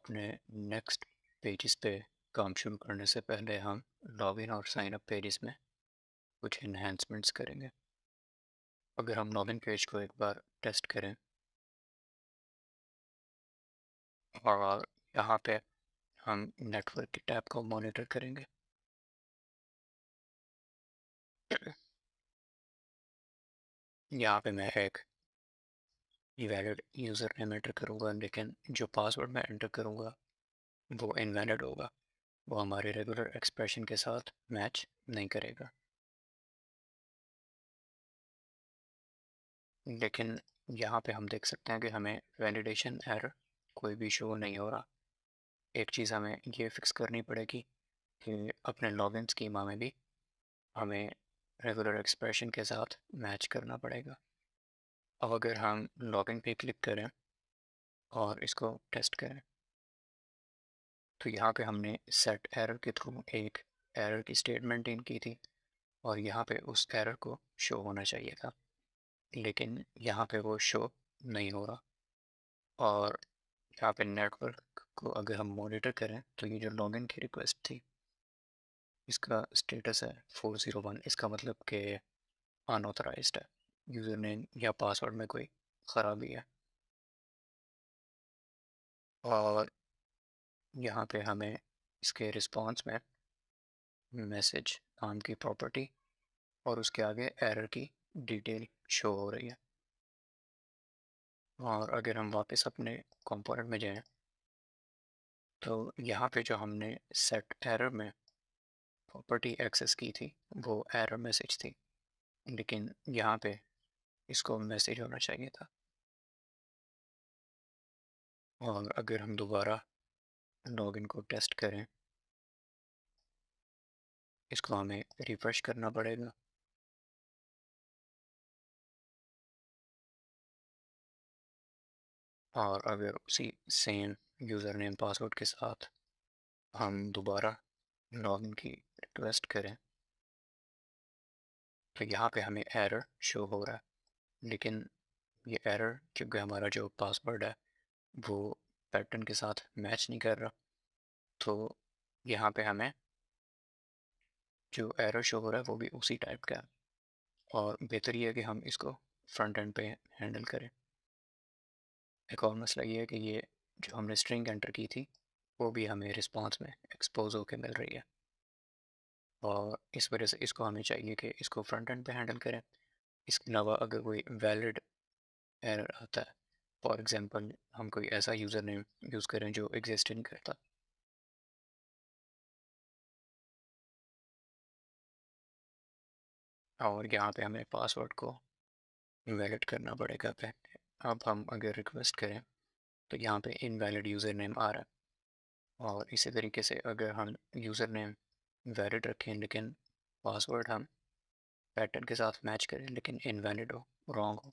अपने next pages पे काम शुरू करने से पहले हम लॉगिन और साइन अप पेजेस में कुछ इन्हेंसमेंट्स करेंगे। अगर हम लॉगिन पेज को एक बार टेस्ट करें और यहाँ पे हम नेटवर्क की टैब को मॉनिटर करेंगे। यहाँ पे मैं एक इनवैलिड यूज़र नेम एंटर करूँगा, लेकिन जो पासवर्ड मैं एंटर करूँगा वो इनवैलिड होगा। वो हमारे रेगुलर एक्सप्रेशन के साथ मैच नहीं करेगा। लेकिन यहाँ पे हम देख सकते हैं कि हमें वैलिडेशन एरर कोई भी शो नहीं हो रहा। एक चीज़ हमें ये फिक्स करनी पड़ेगी कि अपने लॉगिन स्कीमा में भी हमें रेगुलर एक्सप्रेशन के साथ मैच करना पड़ेगा। अब अगर हम लॉगिन पे क्लिक करें और इसको टेस्ट करें, तो यहाँ पे हमने सेट एरर के थ्रू एक एरर की स्टेटमेंट इन की थी और यहाँ पे उस एरर को शो होना चाहिए था, लेकिन यहाँ पे वो शो नहीं हो रहा। और यहाँ पे नेटवर्क को अगर हम मॉनिटर करें तो ये जो लॉगिन की रिक्वेस्ट थी इसका स्टेटस है 401। इसका मतलब कि अनऑथराइज्ड है, यूज़र नेम या पासवर्ड में कोई ख़राबी है। और यहाँ पे हमें इसके रिस्पांस में मैसेज नाम की प्रॉपर्टी और उसके आगे एरर की डिटेल शो हो रही है। और अगर हम वापस अपने कंपोनेंट में जाएं तो यहाँ पे जो हमने सेट एरर में प्रॉपर्टी एक्सेस की थी वो एरर मैसेज थी, लेकिन यहाँ पे इसको मैसेज होना चाहिए था। और अगर हम दोबारा लॉगिन को टेस्ट करें, इसको हमें रिफ़्रेश करना पड़ेगा। और अगर उसी सेम यूज़र नेम पासवर्ड के साथ हम दोबारा लॉगिन की रिक्वेस्ट करें तो यहाँ पे हमें एरर शो हो रहा है, लेकिन ये एरर क्योंकि हमारा जो पासवर्ड है वो पैटर्न के साथ मैच नहीं कर रहा, तो यहाँ पे हमें जो एरर शो हो रहा है वो भी उसी टाइप का है। और बेहतर ये है कि हम इसको फ्रंट एंड पे हैंडल करें। एक और मसला ये है कि ये जो हमने स्ट्रिंग एंटर की थी वो भी हमें रिस्पांस में एक्सपोज होकर मिल रही है, और इस वजह से इसको हमें चाहिए कि इसको फ्रंट एंड पे हैंडल करें। इसके अलावा अगर कोई वैलिड एरर आता है, फॉर एग्जांपल हम कोई ऐसा यूज़र नेम यूज़ करें जो एग्जिस्ट नहीं करता, और यहाँ पे हमें पासवर्ड को वैलिड करना पड़ेगा पहले। अब हम अगर रिक्वेस्ट करें तो यहाँ पे इनवैलिड यूज़र नेम आ रहा है। और इसी तरीके से अगर हम यूज़र नेम वैलिड रखें लेकिन पासवर्ड हम पैटर्न के साथ मैच करें लेकिन इनवैलिड हो, रॉन्ग हो,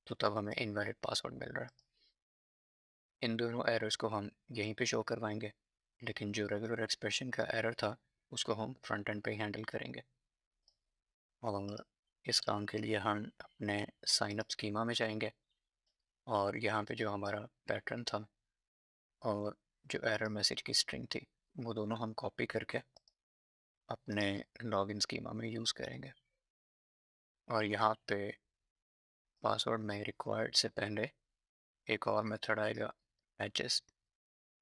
तो तब हमें इनवैलिड पासवर्ड मिल रहा है। इन दोनों एरर्स को हम यहीं पे शो करवाएंगे, लेकिन जो रेगुलर एक्सप्रेशन का एरर था उसको हम फ्रंट एंड पे ही हैंडल करेंगे। और इस काम के लिए हम अपने साइन अप स्कीमा में जाएंगे और यहाँ पे जो हमारा पैटर्न था और जो एरर मैसेज की स्ट्रिंग थी वो दोनों हम कॉपी करके अपने लॉगिन स्कीमा में यूज़ करेंगे। और यहाँ पे पासवर्ड में रिक्वायर्ड से पहले एक और मेथड आएगा मैचेस,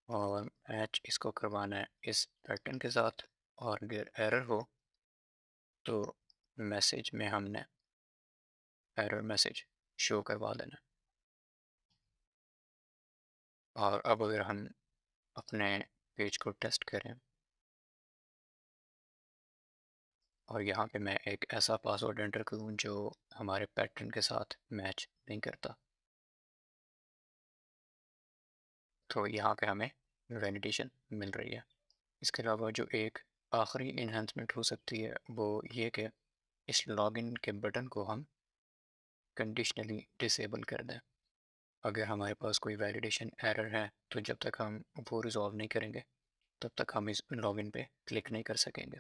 और मैच इसको करवाना है इस पैटर्न के साथ। और अगर एरर हो तो मैसेज में हमने एरर मैसेज शो करवा देना। और अब अगर हम अपने पेज को टेस्ट करें और यहाँ पे मैं एक ऐसा पासवर्ड एंटर करूँ जो हमारे पैटर्न के साथ मैच नहीं करता, तो यहाँ पे हमें वैलिडेशन मिल रही है। इसके अलावा जो एक आखिरी इन्हांसमेंट हो सकती है वो ये कि इस लॉगिन के बटन को हम कंडीशनली डिसेबल कर दें। अगर हमारे पास कोई वैलिडेशन एरर है तो जब तक हम वो रिजॉल्व नहीं करेंगे तब तक हम इस लॉगिन पे क्लिक नहीं कर सकेंगे।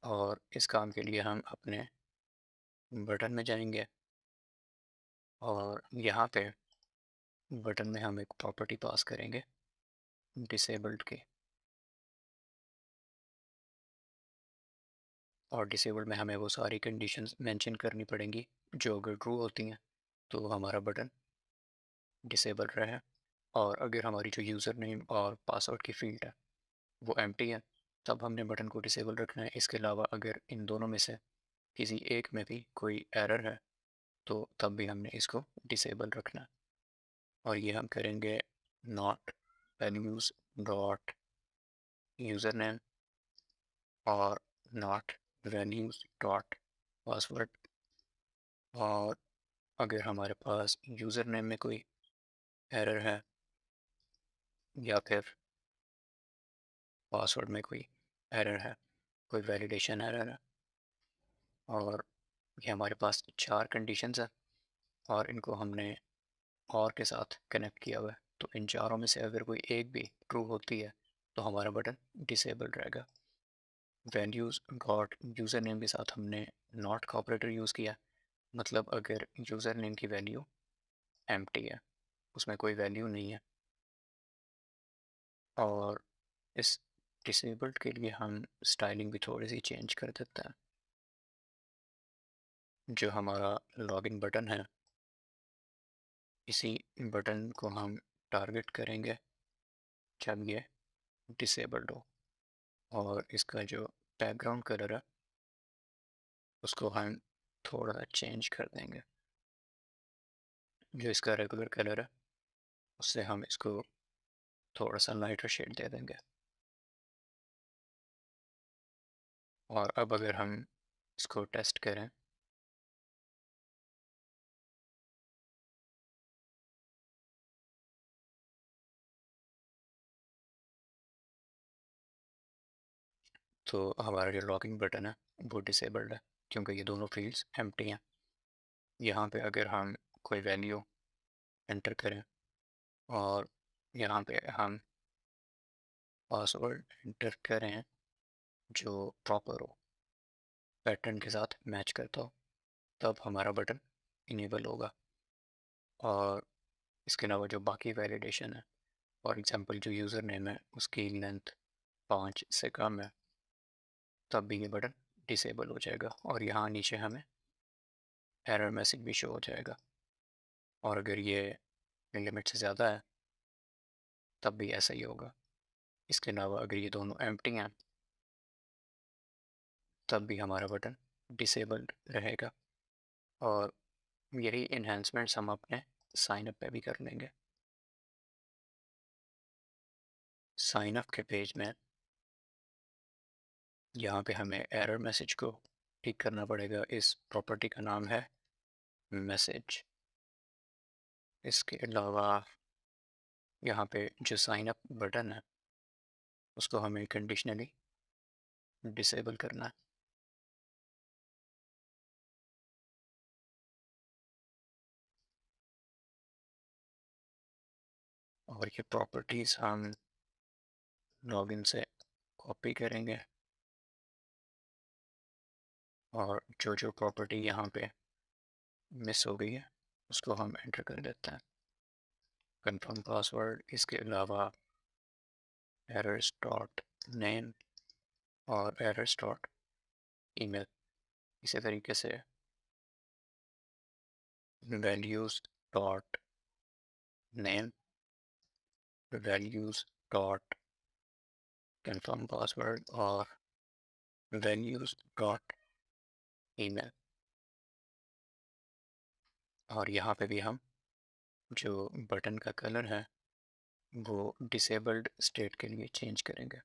और इस काम के लिए हम अपने बटन में जाएंगे और यहाँ पे बटन में हम एक प्रॉपर्टी पास करेंगे डिसेबल्ड की, और डिसेबल्ड में हमें वो सारी कंडीशंस मेंशन करनी पड़ेंगी जो अगर ट्रू होती हैं तो हमारा बटन डिसेबल रहे, और अगर हमारी जो यूज़र नेम और पासवर्ड की फील्ड है वो एम्प्टी है तब हमने बटन को डिसेबल रखना है। इसके अलावा अगर इन दोनों में से किसी एक में भी कोई एरर है तो तब भी हमने इसको डिसेबल रखना है। और ये हम करेंगे not values dot user name और नॉट वैल्यूज़ डॉट पासवर्ड। और अगर हमारे पास यूज़र नेम में कोई एरर है या फिर पासवर्ड में कोई एरर है, कोई वैलिडेशन एरर है, और ये हमारे पास चार कंडीशंस हैं और इनको हमने और के साथ कनेक्ट किया हुआ है, तो इन चारों में से अगर कोई एक भी ट्रू होती है तो हमारा बटन डिसेबल रहेगा। वैल्यूज़ डॉट यूज़र नेम के साथ हमने नॉट का ऑपरेटर यूज़ किया, मतलब अगर यूज़र नेम की वैल्यू एम्प्टी है, उसमें कोई वैल्यू नहीं है, और इस डिसेबल्ड के लिए हम स्टाइलिंग भी थोड़ी सी चेंज कर देते हैं। जो हमारा लॉगिन बटन है, इसी बटन को हम टारगेट करेंगे जब ये डिसेबल्ड हो, और इसका जो बैकग्राउंड कलर है उसको हम थोड़ा सा चेंज कर देंगे। जो इसका रेगुलर कलर है उससे हम इसको थोड़ा सा लाइटर शेड दे देंगे। और अब अगर हम इसको टेस्ट करें तो हमारा जो लॉगिंग बटन है वो डिसेबल्ड है, क्योंकि ये दोनों फील्ड्स एम्प्टी हैं। यहाँ पे अगर हम कोई वैल्यू एंटर करें और यहाँ पे हम पासवर्ड एंटर करें जो प्रॉपर हो, पैटर्न के साथ मैच करता हो, तब हमारा बटन इनेबल होगा। और इसके अलावा जो बाकी वैलिडेशन है, फॉर एग्ज़ाम्पल जो यूज़र नेम है उसकी लेंथ 5 से कम है, तब भी ये बटन डिसेबल हो जाएगा और यहाँ नीचे हमें एरर मैसेज भी शो हो जाएगा। और अगर ये लिमिट से ज़्यादा है तब भी ऐसा ही होगा। इसके अलावा अगर ये दोनों एम्प्टी हैं तब भी हमारा बटन डिसेबल्ड रहेगा। और यही इन्हेंसमेंट्स हम अपने साइन अप पे भी कर लेंगे। साइन अप के पेज में यहाँ पे हमें एरर मैसेज को ठीक करना पड़ेगा। इस प्रॉपर्टी का नाम है मैसेज। इसके अलावा यहाँ पे जो साइन अप बटन है उसको हमें कंडीशनली डिसेबल करना है। और ये प्रॉपर्टीज़ हम लॉगिन से कॉपी करेंगे और जो जो प्रॉपर्टी यहाँ पे मिस हो गई है उसको हम एंटर कर देते हैं। कंफर्म पासवर्ड, इसके अलावा एरर्स डॉट नेम और एरर्स डॉट ईमेल। इसी तरीके से values dot name, values dot confirm password और वैल्यूज़ डॉट ईमेल। और यहाँ पे भी हम जो बटन का कलर है वो डिसेबल्ड स्टेट के लिए चेंज करेंगे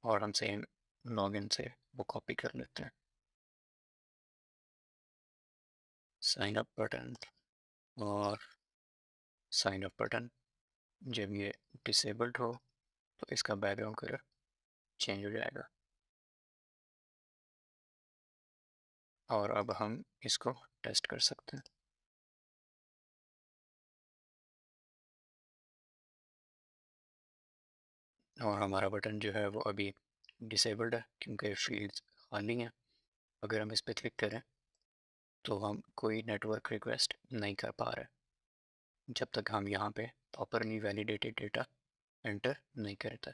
और हम सेम लॉगिन से वो कॉपी कर लेते हैं। साइन अप बटन और साइन अप बटन जब ये डिसेबल्ड हो तो इसका बैकग्राउंड कलर चेंज हो जाएगा। और अब हम इसको टेस्ट कर सकते हैं। और हमारा बटन जो है वो अभी डिसेबल्ड है क्योंकि फील्ड्स खाली हैं। अगर हम इस पर क्लिक करें तो हम कोई नेटवर्क रिक्वेस्ट नहीं कर पा रहे। जब तक हम यहाँ पे प्रॉपरली वैलिडेटेड डेटा एंटर नहीं करते।